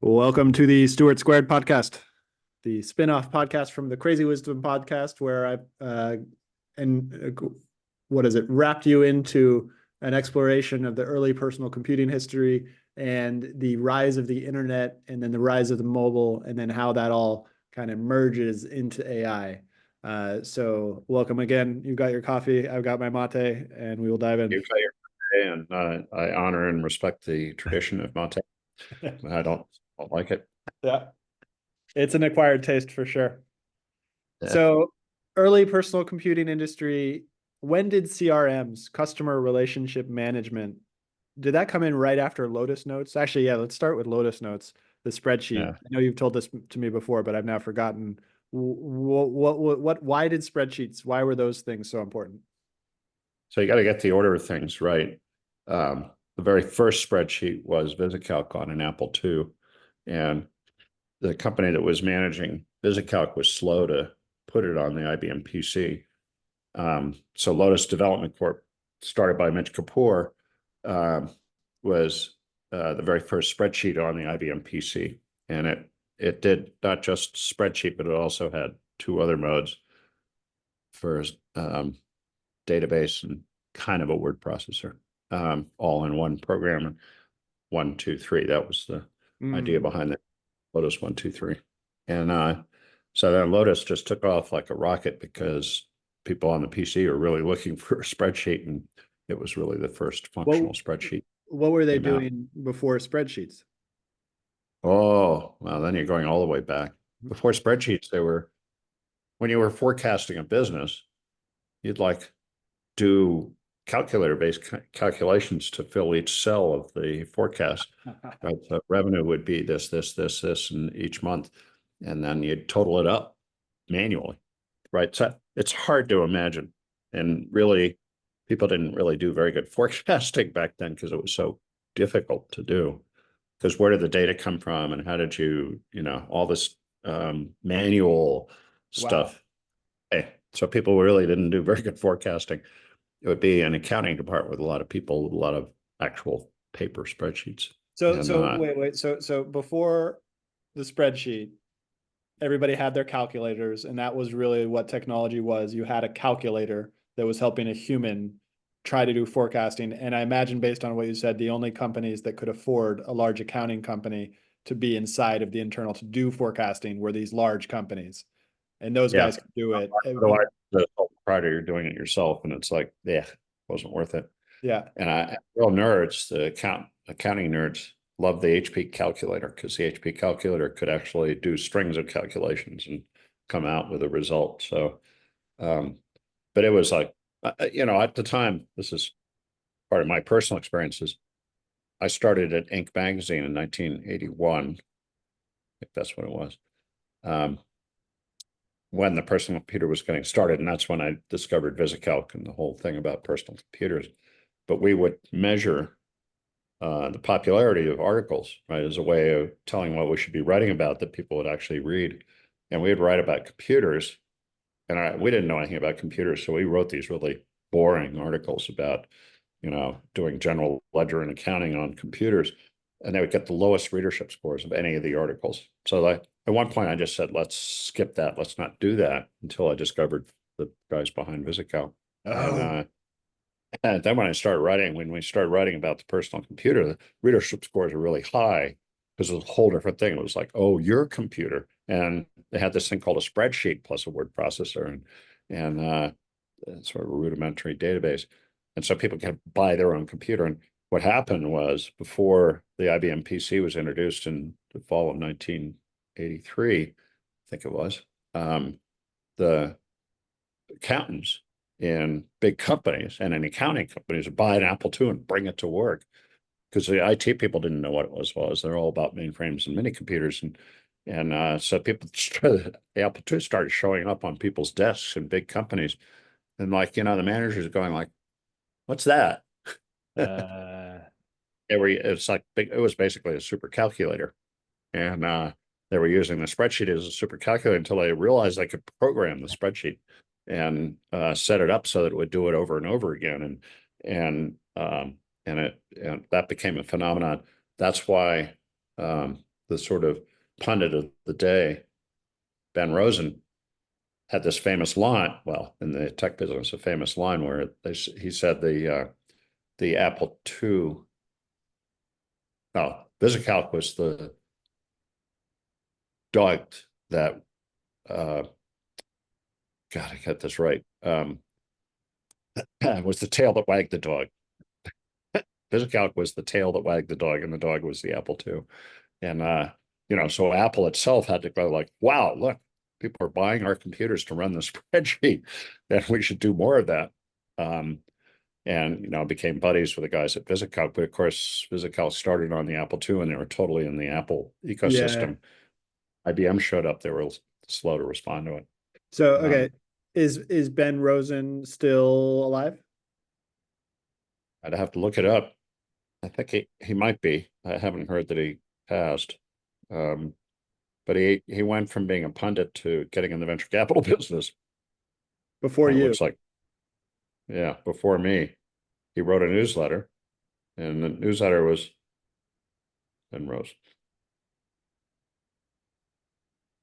Welcome to the Stewart Squared Podcast, the spin-off podcast from the Crazy Wisdom Podcast, where what is it, wrapped you into an exploration of the early personal computing history and the rise of the internet, and then the rise of the mobile, and then how that all kind of merges into AI. So welcome again. You've got your coffee, I've got my mate, and we will dive in. You got your mate, and I honor and respect the tradition of mate. I don't like it. Yeah, it's an acquired taste for sure. Yeah. So early personal computing industry, when did CRMs, customer relationship management, did that come in right after Lotus Notes? Actually, yeah, let's start with Lotus Notes, the spreadsheet. Yeah. I know you've told this to me before, but I've now forgotten. Why did spreadsheets, why were those things so important? So you got to get the order of things right. The very first spreadsheet was VisiCalc on an Apple II, and the company that was managing VisiCalc was slow to put it on the IBM PC. So Lotus Development Corp, started by Mitch Kapoor, was the very first spreadsheet on the IBM PC, and it did not just spreadsheet, but it also had two other modes for database and kind of a word processor, all in one program. 1, 2, 3. That was the idea behind it. Lotus 1, 2, 3, and so then Lotus just took off like a rocket because people on the PC are really looking for a spreadsheet, and it was really the first functional spreadsheet. What were they doing before spreadsheets? Oh, well, then you're going all the way back. Before spreadsheets, they were, when you were forecasting a business, you'd like do calculator-based calculations to fill each cell of the forecast. Right? So revenue would be this, and each month, and then you'd total it up manually, right? So it's hard to imagine, and really, people didn't really do very good forecasting back then because it was so difficult to do. Because where did the data come from, and how did you, all this manual stuff. Hey, so people really didn't do very good forecasting. It would be an accounting department with a lot of people, with a lot of actual paper spreadsheets. Wait. So before the spreadsheet, everybody had their calculators, and that was really what technology was. You had a calculator that was helping a human try to do forecasting. And I imagine, based on what you said, the only companies that could afford a large accounting company to be inside of the internal to do forecasting were these large companies. And those guys could do it. Otherwise, the sole proprietor, you're doing it yourself, and it's like, yeah, it wasn't worth it. Yeah. And real nerds, the accounting nerds, love the HP calculator, because the HP calculator could actually do strings of calculations and come out with a result. So, but it was like, at the time, this is part of my personal experiences. I started at Inc. magazine in 1981. I think that's what it was. When the personal computer was getting started, and that's when I discovered VisiCalc and the whole thing about personal computers. But we would measure the popularity of articles, right, as a way of telling what we should be writing about that people would actually read. And we would write about computers, and we didn't know anything about computers, so we wrote these really boring articles about, doing general ledger and accounting on computers, and they would get the lowest readership scores of any of the articles. So at one point, I just said, let's skip that. Let's not do that, until I discovered the guys behind VisiCalc. And then when we started writing about the personal computer, the readership scores are really high, because it was a whole different thing. It was like, oh, your computer. And they had this thing called a spreadsheet plus a word processor, and sort of a rudimentary database. And so people could buy their own computer. And what happened was, before the IBM PC was introduced in the fall of 1983, I think it was, the accountants in big companies and in accounting companies would buy an Apple II and bring it to work, because the IT people didn't know what it was. They're all about mainframes and mini computers, and so the Apple II started showing up on people's desks in big companies, and the managers are going like, "What's that?" It was basically a super calculator, and they were using the spreadsheet as a super calculator until they realized they could program the spreadsheet and set it up so that it would do it over and over again, and that became a phenomenon. That's why the sort of pundit of the day, Ben Rosen, had this famous line, well, in the tech business, a famous line where he said the Apple II, VisiCalc was the dog that, God, I got this right, was the tail that wagged the dog. VisiCalc was the tail that wagged the dog, and the dog was the Apple II. And, so Apple itself had to go like, wow, look, people are buying our computers to run the spreadsheet, and we should do more of that. And became buddies with the guys at VisiCalc. But of course, VisiCalc started on the Apple II, and they were totally in the Apple ecosystem. Yeah. IBM showed up; they were slow to respond to it. So, okay, is Ben Rosen still alive? I'd have to look it up. I think he might be. I haven't heard that he passed. But he went from being a pundit to getting in the venture capital business. Before you. Looks like, yeah, before me. He wrote a newsletter, and the newsletter was Ben Rose.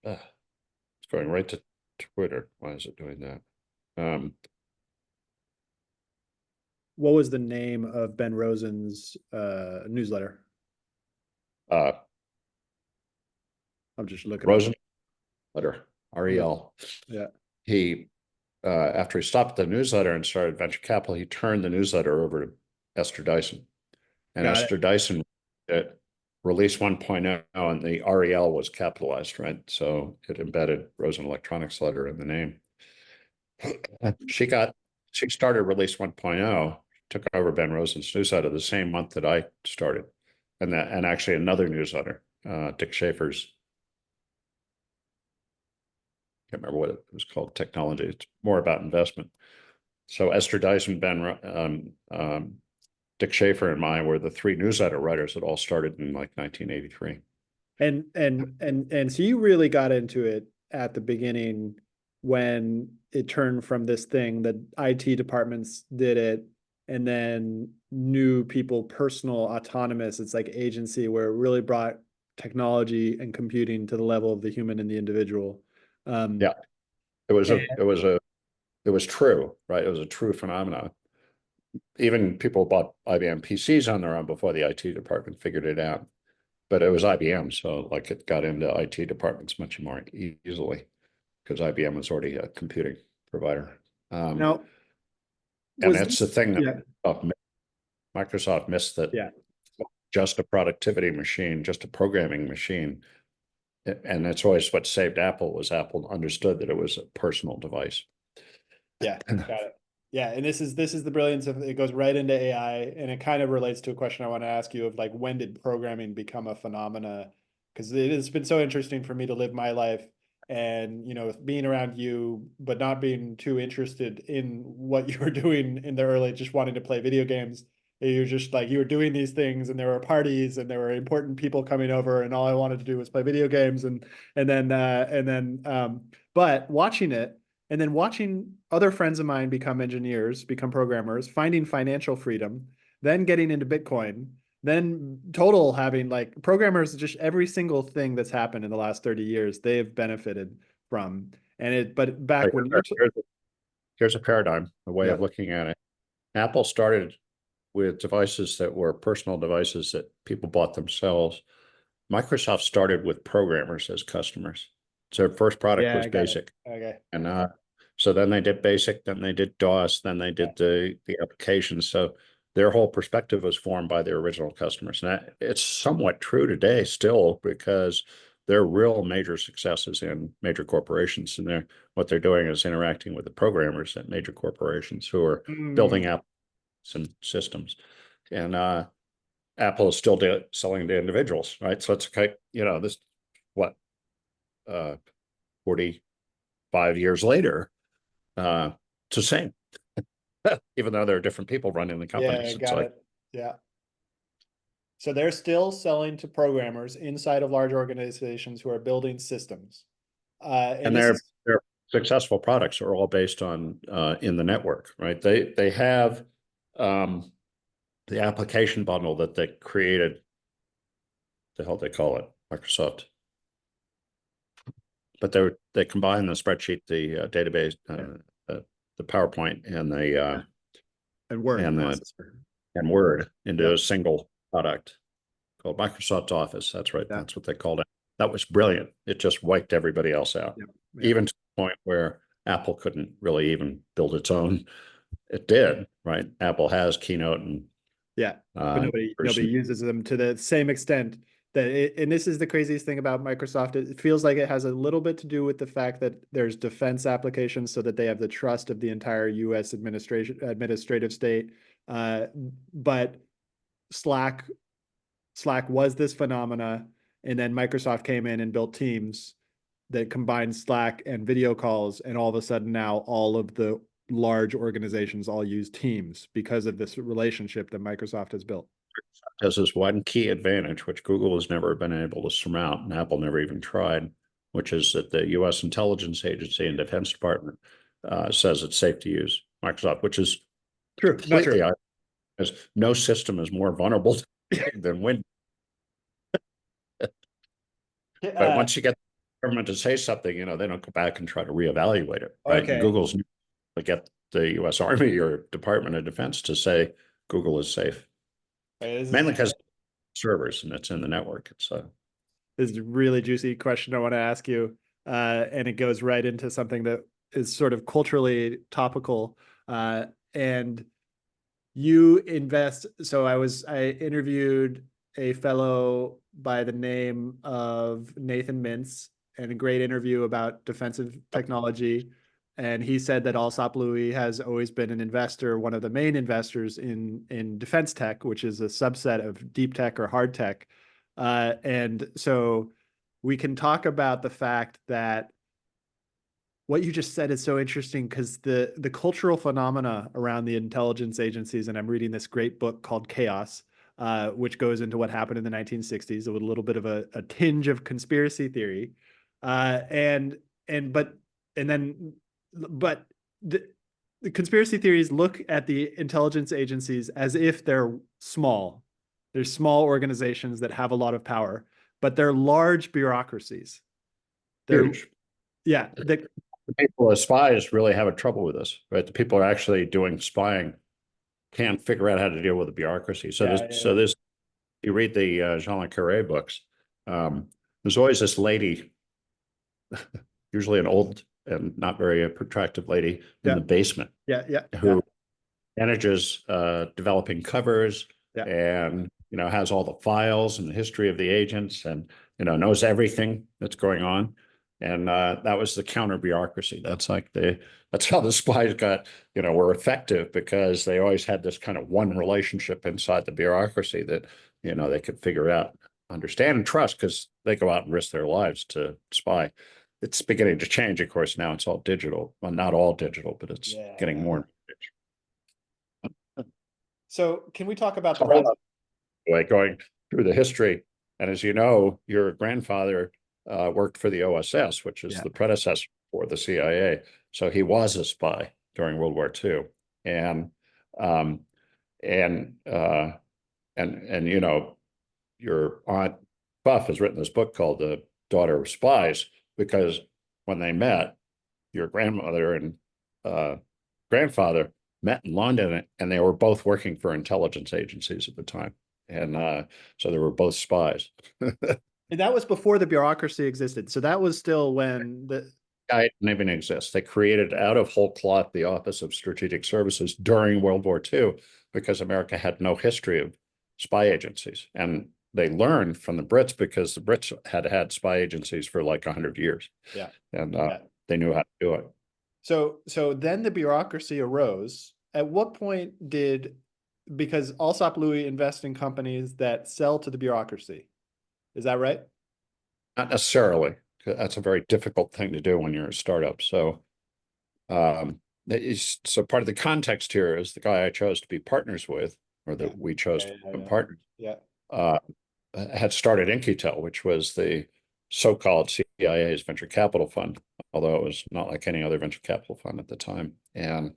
It's going right to Twitter. Why is it doing that? What was the name of Ben Rosen's newsletter? I'm just looking. Rosen letter, REL. Yeah. He after he stopped the newsletter and started venture capital, he turned the newsletter over to Esther Dyson. And Esther Dyson released 1.0, and the REL was capitalized, right? So it embedded Rosen Electronics letter in the name. She started release 1.0, took over Ben Rosen's newsletter the same month that I started. And actually another newsletter, Dick Schaefer's, can't remember what it was called, technology. It's more about investment. So Esther Dyson, Dick Schaefer, and I were the three newsletter writers that all started in like 1983. And so you really got into it at the beginning when it turned from this thing that IT departments did it, and then new people, personal, autonomous, it's like agency, where it really brought technology and computing to the level of the human and the individual. Yeah, it was true, right? It was a true phenomenon. Even people bought IBM PCs on their own before the IT department figured it out. But it was IBM, so like it got into IT departments much more easily because IBM was already a computing provider. Now, and that's the thing that yeah. Microsoft missed, that yeah. just a productivity machine, just a programming machine. And that's always what saved Apple, was Apple understood that it was a personal device. Yeah, got it. Yeah, and this is the brilliance of it. Goes right into AI, and it kind of relates to a question I want to ask you of like, when did programming become a phenomena? Because it has been so interesting for me to live my life and being around you, but not being too interested in what you were doing in the early, just wanting to play video games. You're just like, you were doing these things, and there were parties, and there were important people coming over, and all I wanted to do was play video games, but watching it. And then watching other friends of mine become engineers, become programmers, finding financial freedom, then getting into Bitcoin, then total having like programmers, just every single thing that's happened in the last 30 years, they've benefited from. But back when here's a paradigm, a way of looking at it. Apple started with devices that were personal devices that people bought themselves. Microsoft started with programmers as customers. So their first product was BASIC. Okay. And so then they did BASIC, then they did DOS, then they did the applications. So their whole perspective was formed by their original customers. And it's somewhat true today still, because they're real major successes in major corporations. And what they're doing is interacting with the programmers at major corporations who are building apps and systems. And Apple is still selling to individuals, right? So it's like, this, 45 years later, it's the same, even though there are different people running the companies. Yeah, got it. Yeah. So they're still selling to programmers inside of large organizations who are building systems. And their successful products are all based on in the network, right? They have the application bundle that they created. The hell they call it? Microsoft. But they combined the spreadsheet, the database, the PowerPoint, and the And word and the processor. and Word into Yeah. a single product called Microsoft Office. That's right. Yeah. That's what they called it. That was brilliant. It just wiped everybody else out, Yeah. even to the point where Apple couldn't really even build its own. It did, right? Apple has Keynote and Yeah, but nobody uses them to the same extent that and this is the craziest thing about Microsoft. It feels like it has a little bit to do with the fact that there's defense applications so that they have the trust of the entire US administrative state. But Slack was this phenomena, and then Microsoft came in and built Teams that combined Slack and video calls, and all of a sudden now all of the large organizations all use Teams because of this relationship that Microsoft has built. Has this one key advantage, which Google has never been able to surmount, and Apple never even tried, which is that the U.S. intelligence agency and Defense Department says it's safe to use Microsoft, which is true. Completely, as no system is more vulnerable than Windows. But once you get the government to say something, they don't go back and try to reevaluate it, right? Okay. Google's to get the U.S. Army or Department of Defense to say Google is safe, mainly because servers and it's in the network. This is a really juicy question I want to ask you, and it goes right into something that is sort of culturally topical. And you invest. So I interviewed a fellow by the name of Nathan Mintz, and a great interview about defensive technology. And he said that Alsop Louis has always been an investor, one of the main investors in defense tech, which is a subset of deep tech or hard tech. And so we can talk about the fact that what you just said is so interesting, because the cultural phenomena around the intelligence agencies, and I'm reading this great book called Chaos, which goes into what happened in the 1960s with a little bit of a tinge of conspiracy theory. But the conspiracy theories look at the intelligence agencies as if they're small. They're small organizations that have a lot of power, but they're large bureaucracies. They're huge. Yeah. The people as spies really have a trouble with this, right? The people are actually doing spying can't figure out how to deal with the bureaucracy. So you read the Jean Le Carré books. There's always this lady, usually an old and not very attractive lady in the basement, who manages developing covers and has all the files and the history of the agents, and knows everything that's going on. And that was the counter bureaucracy. That's how the spies were effective, because they always had this kind of one relationship inside the bureaucracy that they could figure out, understand, and trust, because they go out and risk their lives to spy. It's beginning to change, of course. Now it's all digital. Well, not all digital, but it's getting more. So can we talk about going through the history? And as you know, your grandfather worked for the OSS, which is the predecessor for the CIA. So he was a spy during World War II. And your Aunt Buff has written this book called The Daughter of Spies, because when they met, your grandmother and grandfather met in London, and they were both working for intelligence agencies at the time. And so they were both spies. And that was before the bureaucracy existed. So that was still when the it didn't even exist. They created out of whole cloth the Office of Strategic Services during World War II, because America had no history of spy agencies. And they learned from the Brits, because the Brits had spy agencies for like 100 years. Yeah. And they knew how to do it. So then the bureaucracy arose. At what point because Alsop Louis invests in companies that sell to the bureaucracy. Is that right? Not necessarily. That's a very difficult thing to do when you're a startup. So, part of the context here is the guy I chose to be partners with, or that we chose to be partners. Had started Incutel, which was the so-called CIA's venture capital fund, although it was not like any other venture capital fund at the time. And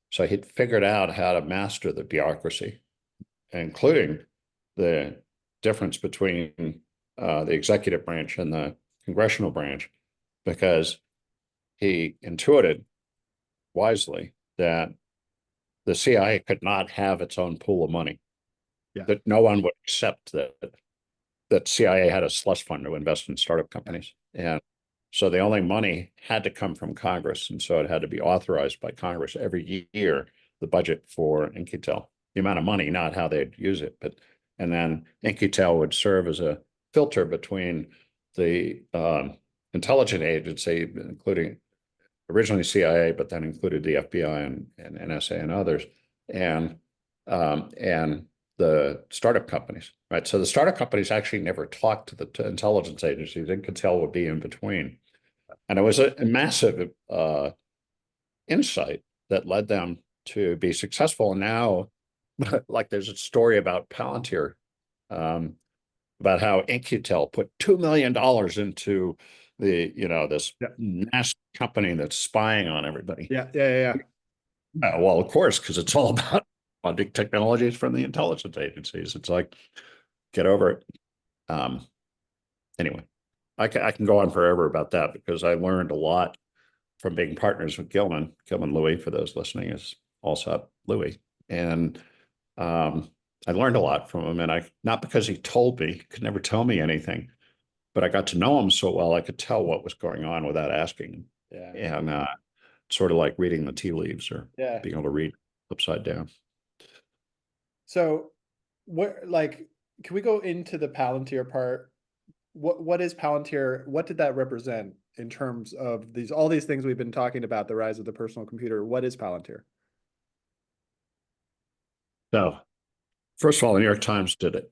so he'd figured out how to master the bureaucracy, including the difference between the executive branch and the congressional branch, because he intuited wisely that the CIA could not have its own pool of money. Yeah. That no one would accept that CIA had a slush fund to invest in startup companies. And so the only money had to come from Congress. And so it had to be authorized by Congress every year, the budget for In-Q-Tel, the amount of money, not how they'd use it. And then In-Q-Tel would serve as a filter between the intelligence agency, including originally CIA, but then included the FBI and NSA and others, and the startup companies, right? So the startup companies actually never talked to the intelligence agencies. In-Q-Tel would be in between. And it was a massive insight that led them to be successful. And now, like there's a story about Palantir, about how In-Q-Tel put $2 million into this massive company that's spying on everybody. Yeah. Well, of course, because it's all about funding technologies from the intelligence agencies. It's like, get over it. Anyway, I can go on forever about that because I learned a lot from being partners with Gilman Louis, for those listening, is Alsop Louis. And I learned a lot from him. And not because he told me, he could never tell me anything, but I got to know him so well, I could tell what was going on without asking him. Yeah. And sort of like reading the tea leaves or being able to read upside down. So can we go into the Palantir part? What is Palantir? What did that represent in terms of all these things we've been talking about, the rise of the personal computer? What is Palantir? So, first of all, the New York Times did it.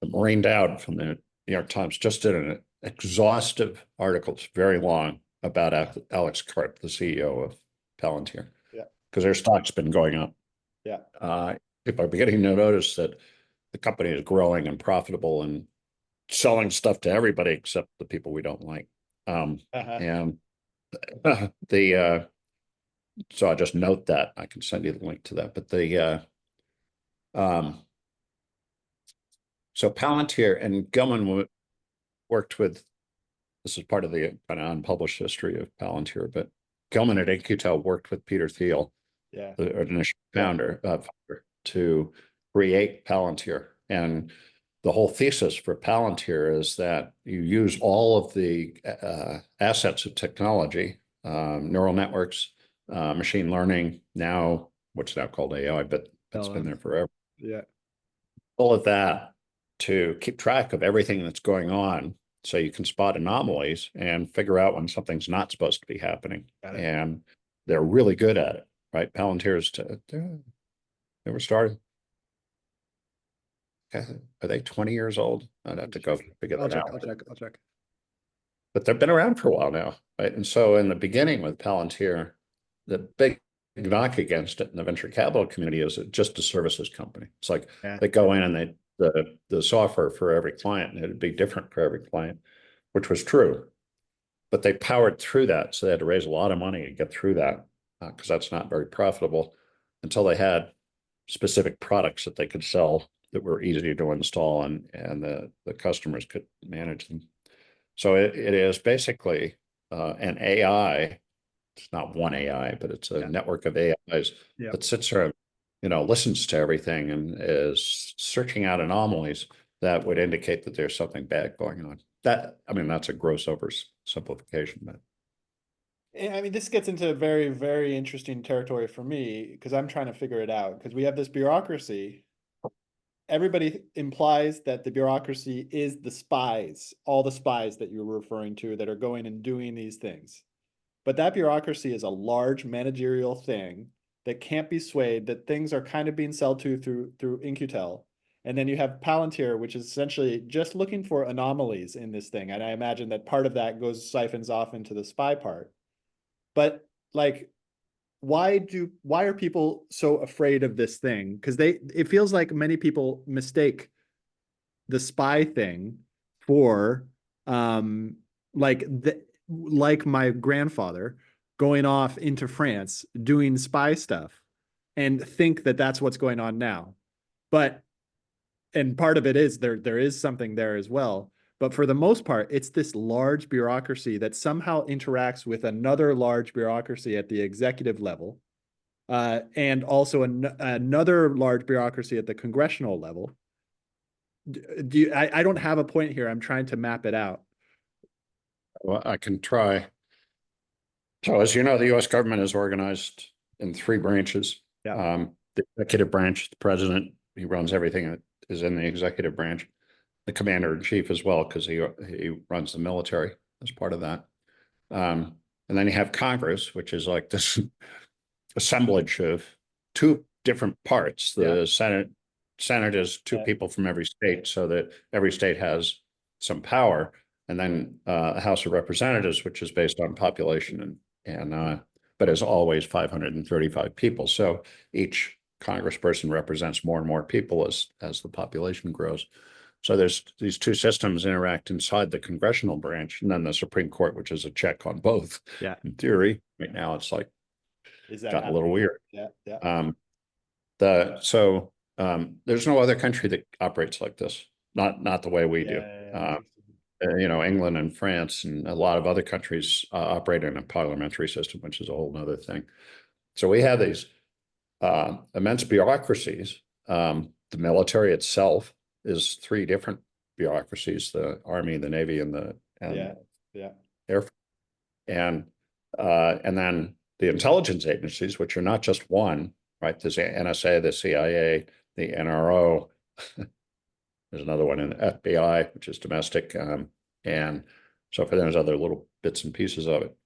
Maureen Dowd from the New York Times just did an exhaustive article, it's very long, about Alex Karp, the CEO of Palantir. Yeah. Because their stock's been going up. Yeah. People are beginning to notice that the company is growing and profitable and selling stuff to everybody except the people we don't like. And so I just note that. I can send you the link to that. But so Palantir and Gilman worked with, this is part of the kind of unpublished history of Palantir, but Gilman at In-Q-Tel worked with Peter Thiel, the initial founder, to create Palantir. And the whole thesis for Palantir is that you use all of the assets of technology, neural networks, machine learning, now what's now called AI, but it's been there forever. Yeah. All of that to keep track of everything that's going on so you can spot anomalies and figure out when something's not supposed to be happening. And they're really good at it, right? Palantir's, they were started. Are they 20 years old? I'd have to go figure that out. I'll check. But they've been around for a while now, right? And so in the beginning with Palantir, the big knock against it in the venture capital community is just a services company. It's like they go in and the software for every client, and it'd be different for every client, which was true. But they powered through that. So they had to raise a lot of money to get through that because that's not very profitable until they had specific products that they could sell that were easy to install and the customers could manage them. So it is basically an AI. It's not one AI, but it's a network of AIs that sits there, listens to everything and is searching out anomalies that would indicate that there's something bad going on. That's a gross oversimplification, but. I mean, this gets into very, very interesting territory for me because I'm trying to figure it out because we have this bureaucracy. Everybody implies that the bureaucracy is the spies, all the spies that you're referring to that are going and doing these things. But that bureaucracy is a large managerial thing that can't be swayed, that things are kind of being sold to through In-Q-Tel. And then you have Palantir, which is essentially just looking for anomalies in this thing. And I imagine that part of that siphons off into the spy part. But why are people so afraid of this thing? Because it feels like many people mistake the spy thing for like my grandfather going off into France doing spy stuff and think that that's what's going on now. And part of it is there is something there as well. But for the most part, it's this large bureaucracy that somehow interacts with another large bureaucracy at the executive level, and also another large bureaucracy at the congressional level. I don't have a point here. I'm trying to map it out. Well, I can try. So as you know, the US government is organized in three branches. Yeah. The executive branch, the president, he runs everything that is in the executive branch. The commander in chief as well, because he runs the military as part of that. And then you have Congress, which is like this assemblage of two different parts. The Senate is two people from every state, so that every state has some power. And then a House of Representatives, which is based on population but is always 535 people. So each congressperson represents more and more people as the population grows. So there's these two systems interact inside the congressional branch, and then the Supreme Court, which is a check on both. Yeah. In theory, right now it's like gotten a little weird. Yeah. There's no other country that operates like this. Not the way we do. England and France and a lot of other countries operate in a parliamentary system, which is a whole other thing. So we have these immense bureaucracies. The military itself is three different bureaucracies: the Army, the Navy, and the Air Force. And then the intelligence agencies, which are not just one, right? There's the NSA, the CIA, the NRO. There's another one in the FBI, which is domestic. And so there's other little bits and pieces of it.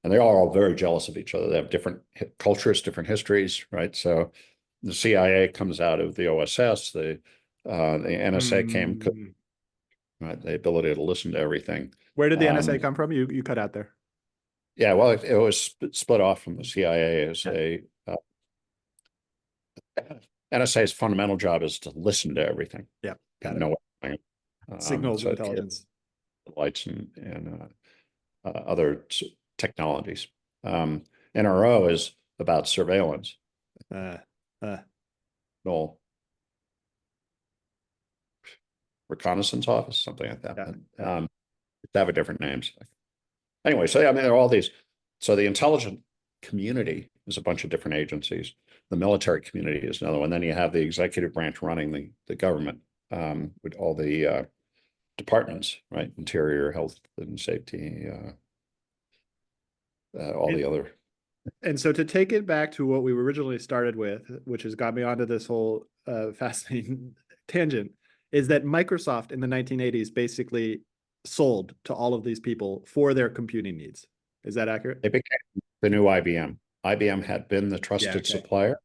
And they're all very jealous of each other. They have different cultures, different histories, right? So the CIA comes out of the OSS, the NSA came, right? The ability to listen to everything. Where did the NSA come from? You cut out there. Yeah, well, it was split off from the CIA as NSA's fundamental job is to listen to everything. Yeah, and know signals intelligence, lights and other technologies. NRO is about surveillance. No. Reconnaissance office, something like that. They have a different names. Anyway, so there are all these. So the intelligence community is a bunch of different agencies. The military community is another one. Then you have the executive branch running the government with all the departments, right? Interior, health and safety, the other. And so to take it back to what we originally started with, which has got me onto this whole fascinating tangent, is that Microsoft in the 1980s basically sold to all of these people for their computing needs. Is that accurate? They became the new IBM. IBM had been the trusted supplier,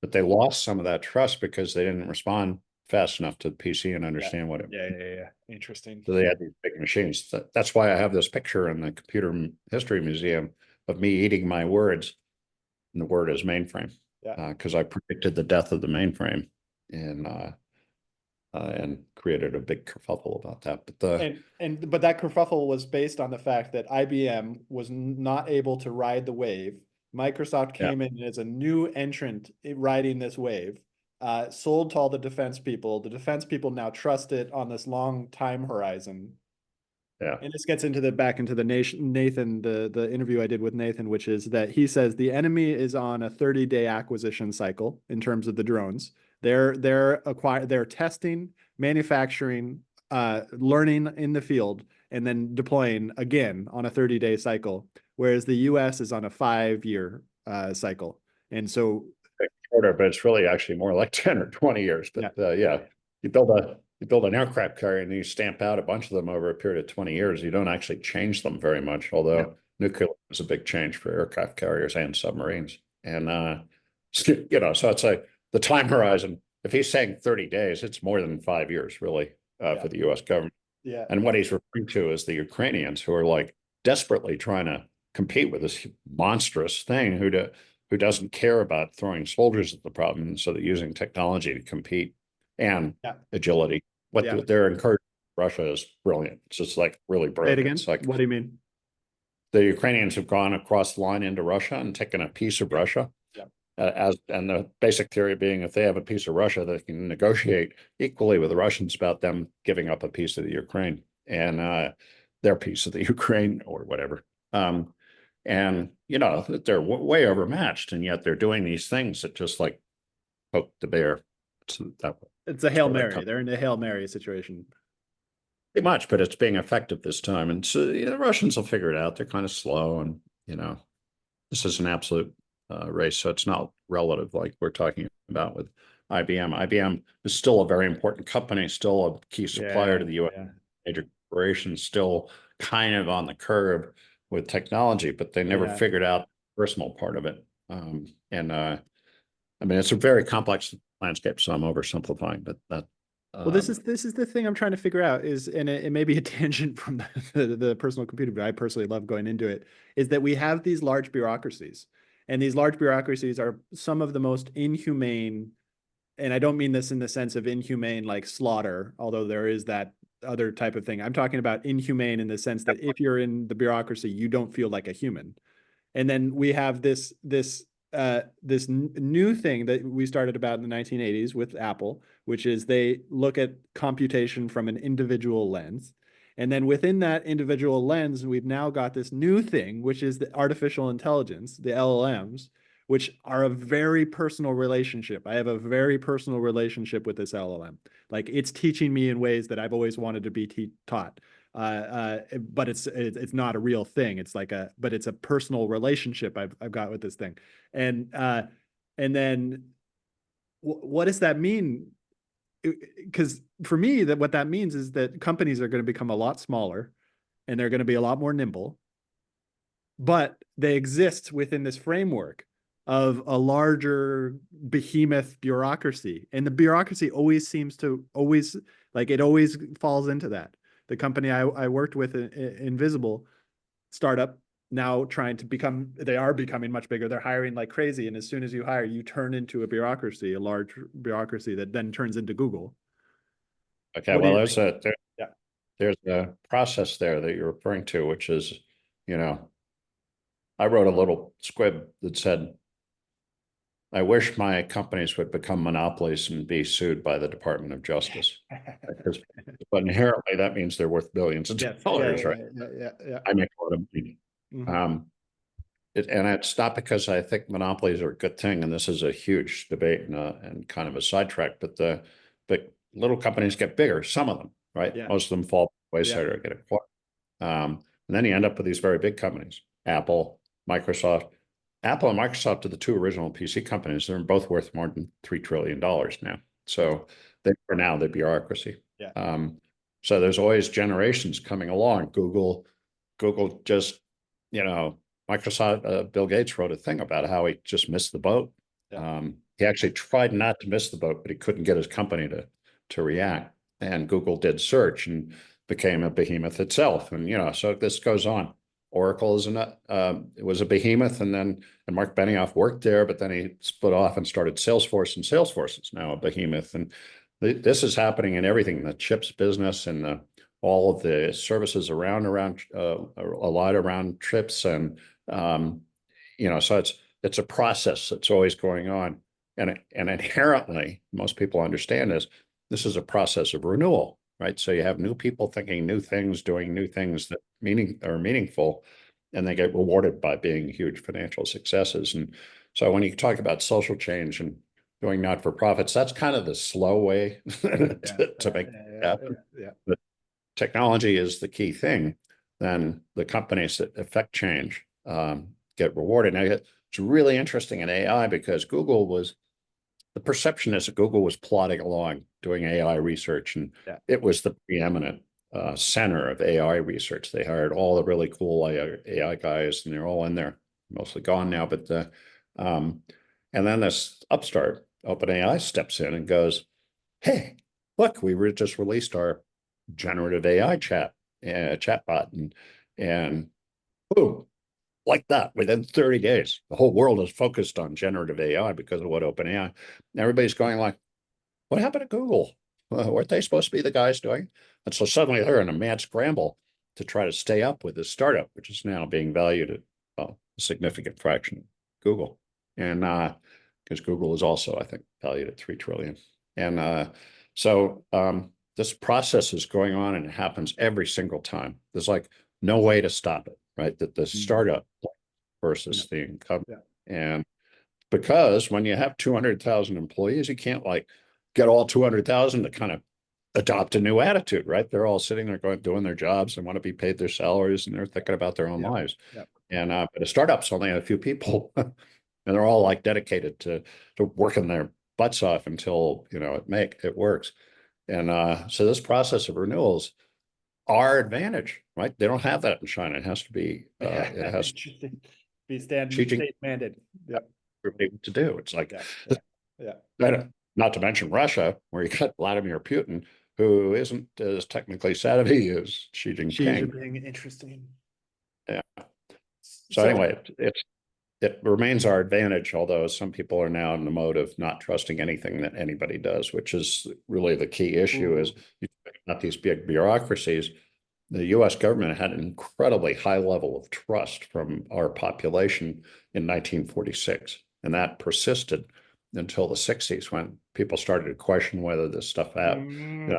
but they lost some of that trust because they didn't respond fast enough to the PC and understand what it meant. Interesting. So they had these big machines. That's why I have this picture in the Computer History Museum of me eating my words, and the word is mainframe, because I predicted the death of the mainframe and created a big kerfuffle about that. But that kerfuffle was based on the fact that IBM was not able to ride the wave. Microsoft came in as a new entrant riding this wave, sold to all the defense people. The defense people now trust it on this long time horizon. Yeah. And this gets into back into the Nathan, the interview I did with Nathan, which is that he says the enemy is on a 30-day acquisition cycle in terms of the drones. They're testing, manufacturing, learning in the field, and then deploying again on a 30-day cycle, whereas the US is on a 5-year cycle. And so shorter, but it's really actually more like 10 or 20 years. But you build an aircraft carrier and you stamp out a bunch of them over a period of 20 years. You don't actually change them very much, although nuclear is a big change for aircraft carriers and submarines. And so it's like the time horizon. If he's saying 30 days, it's more than 5 years, really, for the US government. Yeah. And what he's referring to is the Ukrainians, who are like desperately trying to compete with this monstrous thing, who doesn't care about throwing soldiers at the problem, and so they're using technology to compete and agility. What they're encouraging Russia is brilliant. It's just like really brilliant. Say it again. It's like, what do you mean? The Ukrainians have gone across the line into Russia and taken a piece of Russia. And the basic theory being, if they have a piece of Russia, they can negotiate equally with the Russians about them giving up a piece of the Ukraine. and their piece of the Ukraine or whatever. And they're way overmatched, and yet they're doing these things that just like poke the bear. So It's a Hail Mary. They're in a Hail Mary situation. Pretty much, but it's being effective this time. And so the Russians will figure it out. They're kind of slow, and this is an absolute race, so it's not relative like we're talking about with IBM. IBM is still a very important company, still a key supplier to the U.S. Major corporations, still kind of on the curve with technology, but they never figured out the personal part of it. I mean, it's a very complex landscape, so I'm oversimplifying, but that. Well, this is the thing I'm trying to figure out is, and it may be a tangent from the personal computer, but I personally love going into it, is that we have these large bureaucracies, and these large bureaucracies are some of the most inhumane, and I don't mean this in the sense of inhumane like slaughter, although there is that other type of thing. I'm talking about inhumane in the sense that if you're in the bureaucracy, you don't feel like a human. And then we have this new thing that we started about in the 1980s with Apple, which is they look at computation from an individual lens. And then within that individual lens, we've now got this new thing, which is the artificial intelligence, the LLMs, which are a very personal relationship. I have a very personal relationship with this LLM. Like, it's teaching me in ways that I've always wanted to be taught. But it's not a real thing. But it's a personal relationship I've got with this thing. And then what does that mean? Because for me, what that means is that companies are going to become a lot smaller, and they're going to be a lot more nimble, but they exist within this framework of a larger behemoth bureaucracy. And the bureaucracy always falls into that. The company I worked with, Invisible startup, now they are becoming much bigger. They're hiring like crazy. And as soon as you hire, you turn into a large bureaucracy that then turns into Google. Okay, well, there's a process there that you're referring to, which is, I wrote a little squib that said, I wish my companies would become monopolies and be sued by the Department of Justice. But inherently, that means they're worth billions of dollars, right? Yeah. I make a lot of money. Mm-hmm. And it's not because I think monopolies are a good thing, and this is a huge debate and kind of a sidetrack, but little companies get bigger, some of them, right? Yeah. Most of them fall by the wayside or get acquired. And then you end up with these very big companies, Apple, Microsoft. Apple and Microsoft are the two original PC companies. They're both worth more than $3 trillion now. So for now, the bureaucracy. Yeah. So there's always generations coming along. Google just, Microsoft, Bill Gates wrote a thing about how he just missed the boat. Yeah. He actually tried not to miss the boat, but he couldn't get his company to react. And Google did search and became a behemoth itself. And, so this goes on. Oracle it was a behemoth, and Mark Benioff worked there, but then he split off and started Salesforce, and Salesforce is now a behemoth. And this is happening in everything, the chips business and all of the services around a lot around chips. And, so it's a process that's always going on. And inherently, most people understand this is a process of renewal. Right. So you have new people thinking new things, doing new things that are meaningful, and they get rewarded by being huge financial successes. And so when you talk about social change and doing not-for-profits, that's kind of the slow way to make it happen. Yeah. But technology is the key thing. Then the companies that affect change get rewarded. Now, it's really interesting in AI because the perception is that Google was plodding along doing AI research, and it was the preeminent center of AI research. They hired all the really cool AI guys, and they're all in there, mostly gone now. But and then this upstart, OpenAI, steps in and goes, "Hey, look, we just released our generative AI chatbot, and boom." Like that, within 30 days, the whole world is focused on generative AI because of what OpenAI. Everybody's going like, what happened to Google? Weren't they supposed to be the guys doing? And so suddenly they're in a mad scramble to try to stay up with this startup, which is now being valued at a significant fraction of Google. And because Google is also, I think, valued at $3 trillion. And this process is going on and it happens every single time. There's like no way to stop it, right? That the startup versus the incumbent. And because when you have 200,000 employees, you can't like get all 200,000 to kind of adopt a new attitude, right? They're all sitting there going, doing their jobs and want to be paid their salaries and they're thinking about their own lives. And but a startup's only a few people and they're all like dedicated to working their butts off until, you know, it works. And so this process of renewals, our advantage, right? They don't have that in China. It has to be, it has to be state mandated. To do. It's like, not to mention Russia, where you got Vladimir Putin, who isn't as technically savvy as Xi Jinping. Xi Jinping, interesting. Yeah. So anyway, it remains our advantage, although some people are now in the mode of not trusting anything that anybody does, which is really the key issue. Is you not these big bureaucracies. The US government had an incredibly high level of trust from our population in 1946, and that persisted until the 60s when people started to question whether this stuff happened.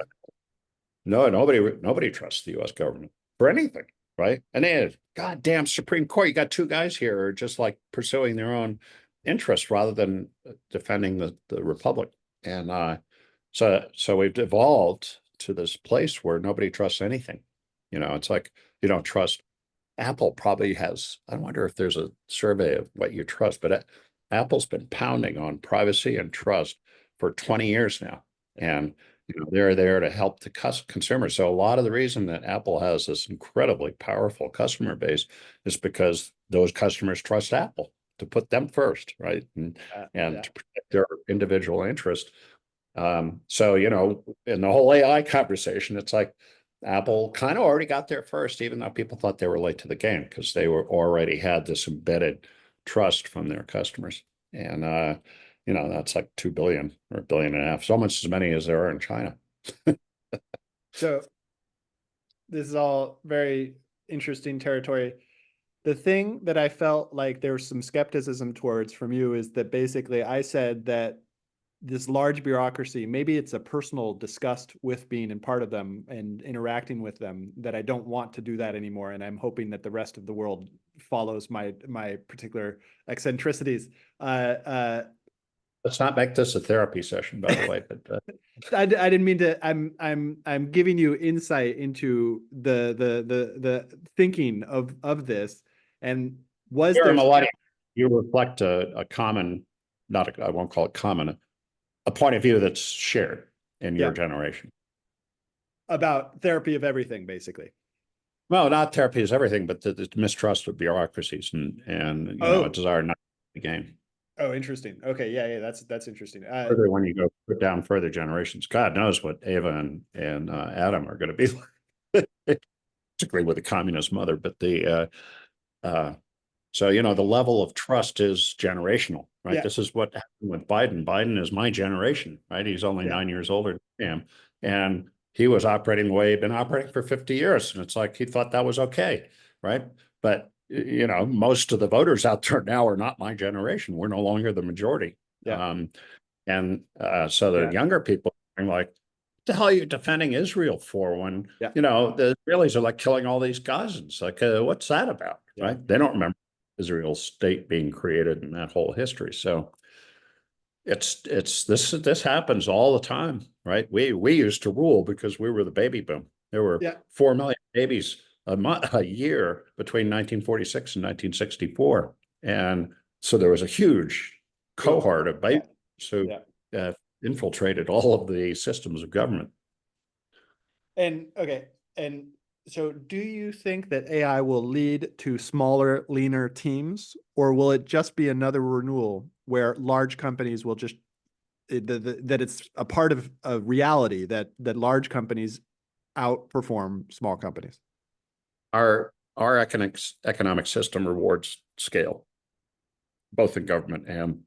Nobody trusts the US government for anything, right? And then, goddamn Supreme Court, you got two guys here who are just like pursuing their own interests rather than defending the Republic. And so we've evolved to this place where nobody trusts anything. You know, it's like you don't trust. Apple probably has, I wonder if there's a survey of what you trust, but Apple's been pounding on privacy and trust for 20 years now. And you know, they're there to help the consumers. So a lot of the reason that Apple has this incredibly powerful customer base is because those customers trust Apple to put them first, right? And to protect their individual interest. So, you know, in the whole AI conversation, it's like Apple kind of already got there first, even though people thought they were late to the game because they were already had this embedded trust from their customers. And, you know, that's like 2 billion or 1.5 billion, so much as many as there are in China. So this is all very interesting territory. The thing that I felt like there was some skepticism towards from you is that basically I said that this large bureaucracy, maybe it's a personal disgust with being in part of them and interacting with them, that I don't want to do that anymore. And I'm hoping that the rest of the world follows my particular eccentricities. Let's not make this a therapy session, by the way. But I didn't mean to. I'm giving you insight into the thinking of this. And was there millennial, you reflect a common, I won't call it common, a point of view that's shared in your generation about therapy of everything, basically. Well, not therapy is everything, but the mistrust of bureaucracies and you know, a desire not to play the game. Oh, interesting. Okay, yeah, that's interesting. Further, when you go put down further generations, God knows what Ava and Adam are going to be like, particularly with a communist mother. But so you know, the level of trust is generational, right? This is what happened with Biden. Biden is my generation, right? He's only 9 years older than I am, and he was operating the way he'd been operating for 50 years, and it's like he thought that was okay, right? But you know, most of the voters out there now are not my generation. We're no longer the majority. So the younger people are like, what the hell are you defending Israel for when, you know, the Israelis are like killing all these Gazans? Like, what's that about, right? They don't remember Israel's state being created and that whole history. So this happens all the time, right? We used to rule because we were the baby boom. There were 4 million babies a year between 1946 and 1964. And so there was a huge cohort of babies who infiltrated all of the systems of government. And so do you think that AI will lead to smaller, leaner teams, or will it just be another renewal where large companies will just, that it's a part of a reality that large companies outperform small companies? Our economic system rewards scale, both in government and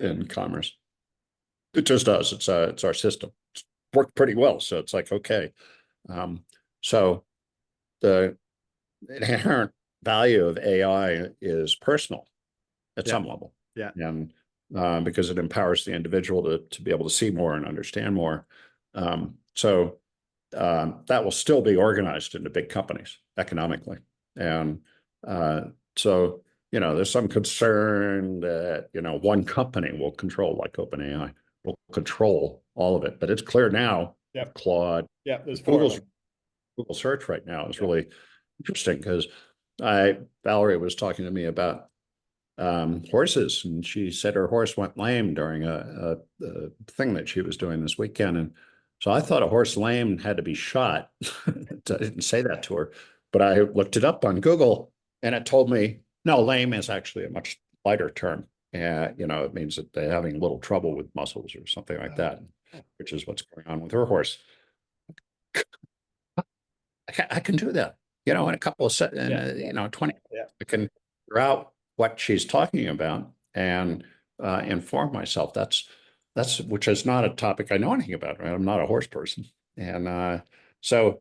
in commerce. It just does. It's our system. It's worked pretty well. So it's like, okay. So the inherent value of AI is personal at some level. And because it empowers the individual to be able to see more and understand more. So that will still be organized into big companies economically. And so, there's some concern that, one company will control, like OpenAI, will control all of it. But it's clear now, Yep. Claude, Yeah, there's four of them. Google search right now is really interesting because Valerie was talking to me about horses, and she said her horse went lame during a thing that she was doing this weekend. And so I thought a horse lame had to be shot. I didn't say that to her, but I looked it up on Google and it told me, no, lame is actually a much lighter term. And, it means that they're having a little trouble with muscles or something like that, which is what's going on with her horse. I can do that, in a couple of 20, I can figure out what she's talking about and inform myself. That's which is not a topic I know anything about, right? I'm not a horse person. And so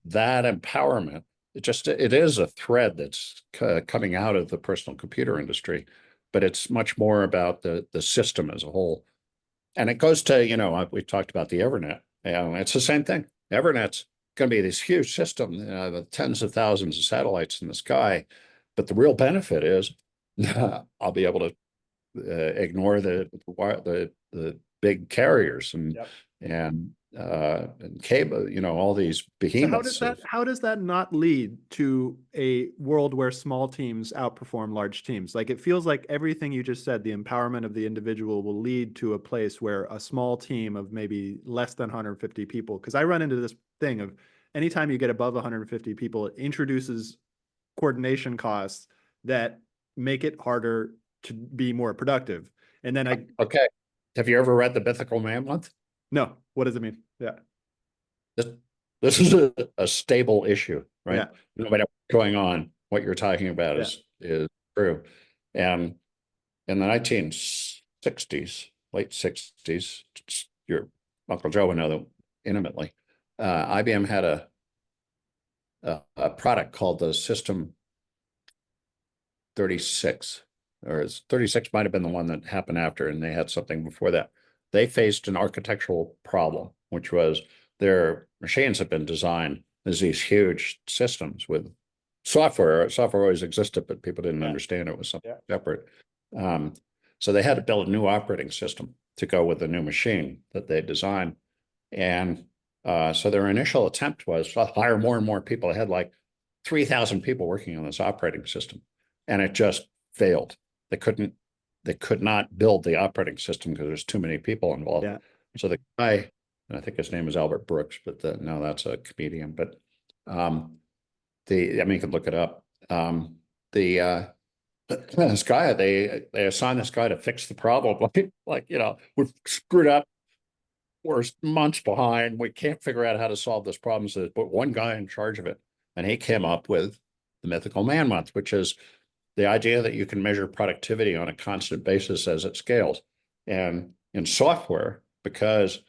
that empowerment, it is a thread that's coming out of the personal computer industry, but it's much more about the system as a whole. And it goes to, we talked about the Evernet. It's the same thing. Evernet's going to be this huge system, with tens of thousands of satellites in the sky. But the real benefit is I'll be able to ignore the big carriers and cable, all these behemoths. So how does that not lead to a world where small teams outperform large teams? Like, it feels like everything you just said, the empowerment of the individual, will lead to a place where a small team of maybe less than 150 people, because I run into this thing of anytime you get above 150 people, it introduces coordination costs that make it harder to be more productive. And then okay. Have you ever read The Mythical Man Month? No. What does it mean? Yeah. This is a stable issue, right? Yeah. No matter what's going on, what you're talking about is true. And in the 1960s, late 60s, your Uncle Joe would know that intimately. IBM had a product called the System 36, or 36 might have been the one that happened after, and they had something before that. They faced an architectural problem, which was their machines had been designed as these huge systems with software. Software always existed, but people didn't understand it was something separate. So they had to build a new operating system to go with the new machine that they designed. And so their initial attempt was to hire more and more people. They had like 3,000 people working on this operating system, and it just failed. They could not build the operating system because there's too many people involved. Yeah. So the guy, and I think his name is Albert Brooks, but no, that's a comedian. But you can look it up. This guy, they assigned this guy to fix the problem. We've screwed up. We're months behind. We can't figure out how to solve this problem. So put one guy in charge of it, and he came up with the Mythical Man Month, which is the idea that you can measure productivity on a constant basis as it scales. And in software, because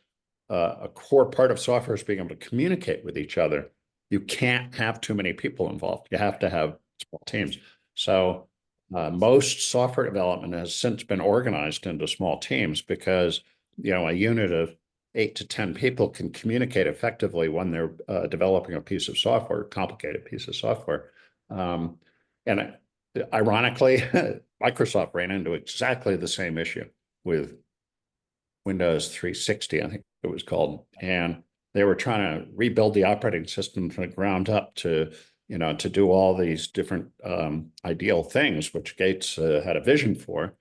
a core part of software is being able to communicate with each other, you can't have too many people involved. You have to have small teams. So most software development has since been organized into small teams because, a unit of 8 to 10 people can communicate effectively when they're developing a piece of software, a complicated piece of software. And ironically, Microsoft ran into exactly the same issue with Windows 360, I think it was called. And they were trying to rebuild the operating system from the ground up to do all these different ideal things, which Gates had a vision for,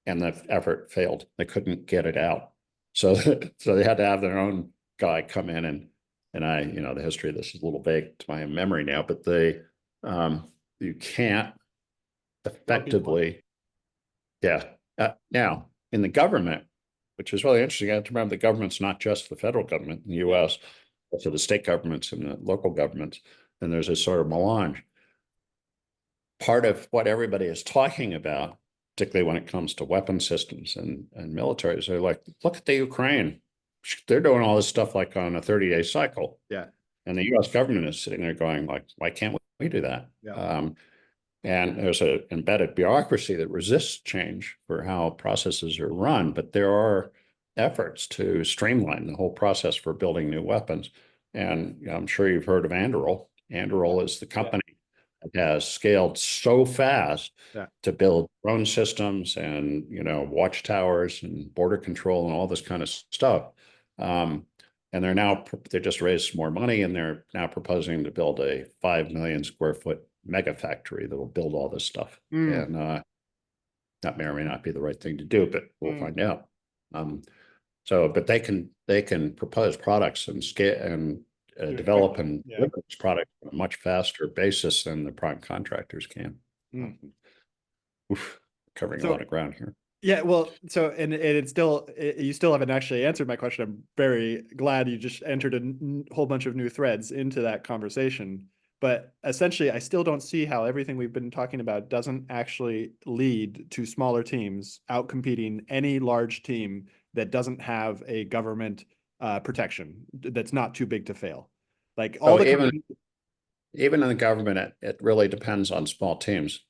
and the effort failed. They couldn't get it out. So they had to have their own guy come in and the history of this is a little vague to my memory now, but you can't effectively, now in the government, which is really interesting, I have to remember the government's not just the federal government in the US, also the state governments and the local governments, and there's a sort of melange. Part of what everybody is talking about, particularly when it comes to weapon systems and militaries, they're like, look at the Ukraine. They're doing all this stuff like on a 30-day cycle. Yeah. And the US government is sitting there going like, why can't we do that? Yeah. And there's an embedded bureaucracy that resists change for how processes are run. But there are efforts to streamline the whole process for building new weapons. And I'm sure you've heard of Anduril. Anduril is the company that has scaled so fast to build drone systems and, watchtowers and border control and all this kind of stuff. And they just raised more money, and they're now proposing to build a 5 million square foot mega factory that will build all this stuff. And that may or may not be the right thing to do, but we'll find out. But they can propose products and scale and develop and deliver this product on a much faster basis than the prime contractors can. Covering a lot of ground here. Yeah, well, so and it's still, you still haven't actually answered my question. I'm very glad you just entered a whole bunch of new threads into that conversation. But essentially, I still don't see how everything we've been talking about doesn't actually lead to smaller teams outcompeting any large team that doesn't have a government protection that's not too big to fail. Like all even in the government, it really depends on small teams.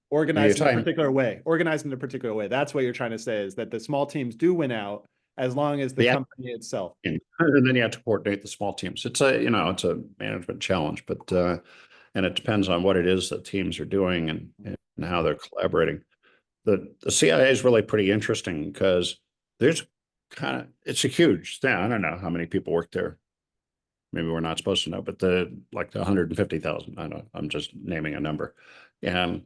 Organized in a particular way. Organized in a particular way. That's what you're trying to say, is that the small teams do win out as long as the company itself. And then you have to coordinate the small teams. It's a management challenge, but and it depends on what it is that teams are doing and how they're collaborating. The CIA is really pretty interesting because it's a huge thing. I don't know how many people work there. Maybe we're not supposed to know, but the 150,000. I don't. I'm just naming a number, and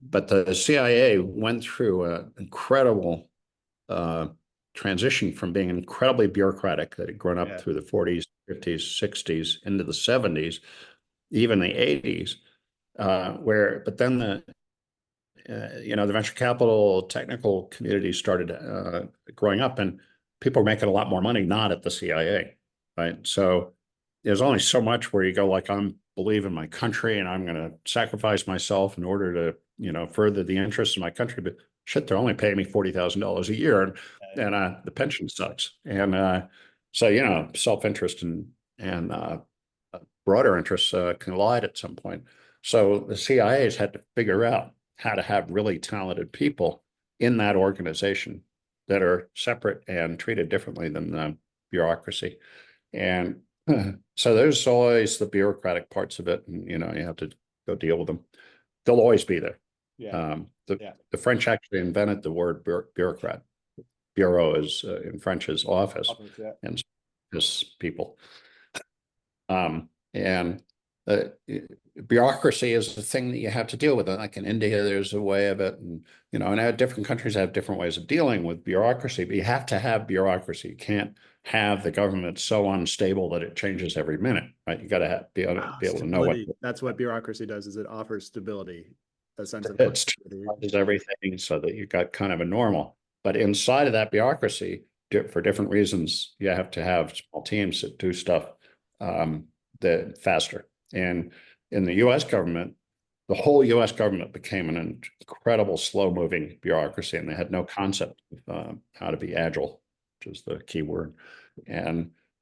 but the CIA went through an incredible transition from being incredibly bureaucratic that had grown up through the 40s, 50s, 60s, into the 70s, even the 80s, but then the venture capital technical community started growing up, and people were making a lot more money, not at the CIA, right? So there's only so much where you go like, I'm believe in my country and I'm going to sacrifice myself in order to, further the interests of my country. But shit, they're only paying me $40,000 a year, and the pension sucks. And so, self-interest and broader interests collide at some point. So the CIA has had to figure out how to have really talented people in that organization that are separate and treated differently than the bureaucracy. And so there's always the bureaucratic parts of it, and you have to go deal with them. They'll always be there. The French actually invented the word bureaucrat. Bureau is in French is office, and just people. And bureaucracy is the thing that you have to deal with. Like in India, there's a way of it, and different countries have different ways of dealing with bureaucracy. But you have to have bureaucracy. You can't have the government so unstable that it changes every minute, right? You got to be able to know what. That's what bureaucracy does. Is it offers stability, a sense of stability. It everything so that you got kind of a normal. But inside of that bureaucracy, for different reasons, you have to have small teams that do stuff that faster. And in the U.S. government, the whole U.S. government became an incredible slow-moving bureaucracy, and they had no concept of how to be agile, which is the key word.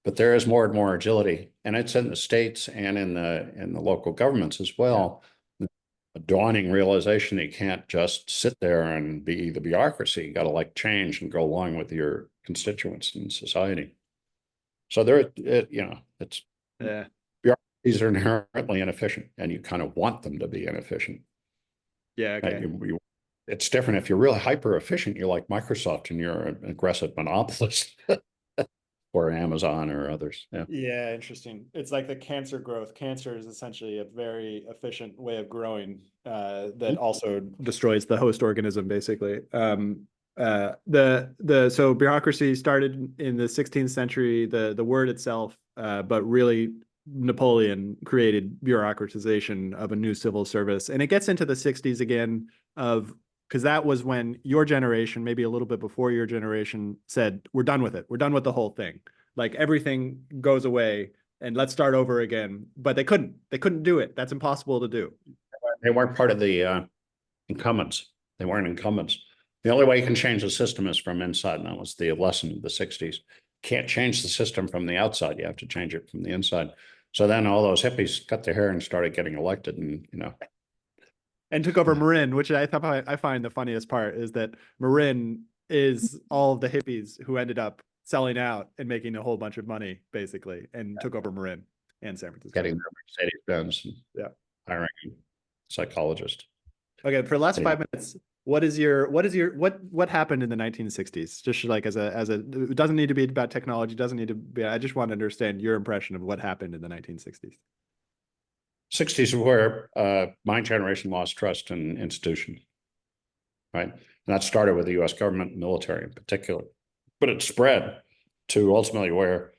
But there is more and more agility, and it's in the states and in the local governments as well. A dawning realization that you can't just sit there and be the bureaucracy. You got to change and go along with your constituents in society. So bureaucracies are inherently inefficient, and you kind of want them to be inefficient. Yeah. Okay. It's different if you're really hyper efficient. You're like Microsoft, and you're an aggressive monopolist, or Amazon or others. Yeah, interesting. It's like the cancer growth. Cancer is essentially a very efficient way of growing that also destroys the host organism, basically. So bureaucracy started in the 16th century. The word itself, but really Napoleon created bureaucratization of a new civil service, and it gets into the 60s again because that was when your generation, maybe a little bit before your generation, said, we're done with it. We're done with the whole thing. Like everything goes away and let's start over again. But they couldn't do it. That's impossible to do. They weren't part of the incumbents. They weren't incumbents. The only way you can change the system is from inside. And that was the lesson of the 60s. Can't change the system from the outside. You have to change it from the inside. So then all those hippies cut their hair and started getting elected, and and took over Marin, which I find the funniest part is that Marin is all of the hippies who ended up selling out and making a whole bunch of money, basically, and took over Marin and San Francisco. Getting their Mercedes-Benz and Yeah. hiring a psychologist. Okay, for the last 5 minutes, what happened in the 1960s? Just like as a, it doesn't need to be about technology, doesn't need to be, I just want to understand your impression of what happened in the 1960s. 60s where my generation lost trust in institutions, right? And that started with the U.S. government and military in particular, but it spread to ultimately where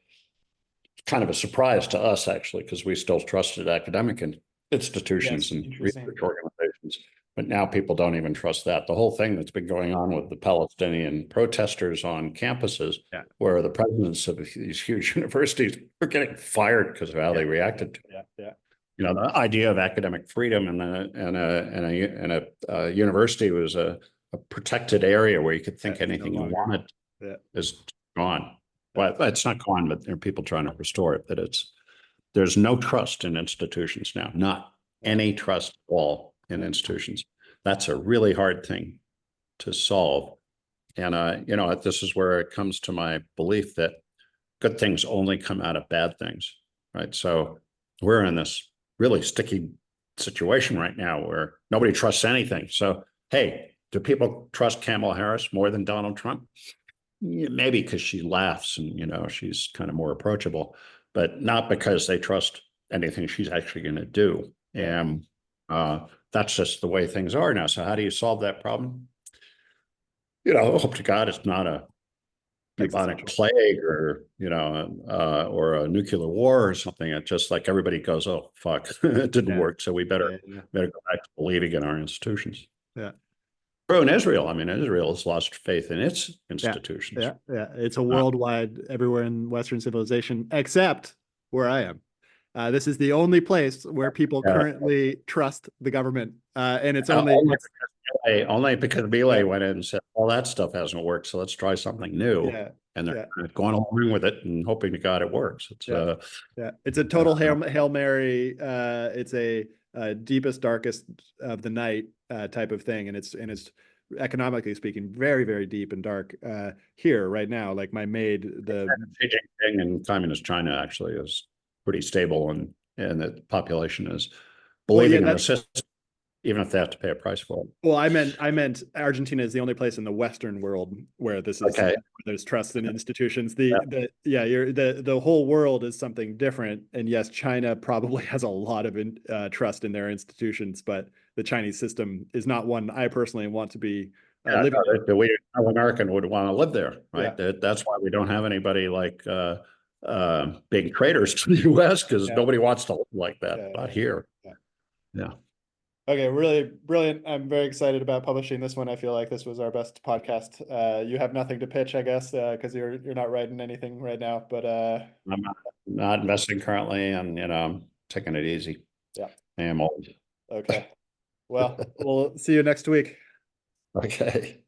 it's kind of a surprise to us, actually, because we still trusted academic institutions and research organizations. But now people don't even trust that. The whole thing that's been going on with the Palestinian protesters on campuses, where the presidents of these huge universities are getting fired because of how they reacted to it. You know, the idea of academic freedom and a university was a protected area where you could think anything you wanted is gone. Well, it's not gone, but there are people trying to restore it. That there's no trust in institutions now, not any trust at all in institutions. That's a really hard thing to solve. And, you know, this is where it comes to my belief that good things only come out of bad things, right? So we're in this really sticky situation right now where nobody trusts anything. So, hey, do people trust Kamala Harris more than Donald Trump? Yeah, maybe because she laughs and, you know, she's kind of more approachable, but not because they trust anything she's actually going to do. And that's just the way things are now. So how do you solve that problem? You know, hope to God it's not a bubonic plague or, you know, or a nuclear war or something. It's just like everybody goes, oh, fuck, it didn't work. So we better go back to believing in our institutions. Yeah. True in Israel. I mean, Israel has lost faith in its institutions. Yeah. It's a worldwide, everywhere in Western civilization, except where I am. This is the only place where people currently trust the government. And it's only because Belay went in and said, all that stuff hasn't worked. So let's try something new. And they're going along with it and hoping to God it works. It's it's a total Hail Mary. It's a deepest, darkest of the night type of thing. And it's economically speaking, very, very deep and dark here right now. Like my maid, the Xi Jinping in communist China actually is pretty stable, and the population is believing in the system, even if they have to pay a price for it. Well, I meant Argentina is the only place in the Western world where this is where there's trust in institutions. The whole world is something different. And yes, China probably has a lot of trust in their institutions, but the Chinese system is not one I personally want to be living in. No American would want to live there, right? That's why we don't have anybody like being traitors to the U.S. because nobody wants to live like that. Not here. Yeah. Okay, really brilliant. I'm very excited about publishing this one. I feel like this was our best podcast. You have nothing to pitch, I guess, because you're not writing anything right now. But I'm not investing currently, and you know, I'm taking it easy. Yeah, I am old. Okay. Well, we'll see you next week. Okay.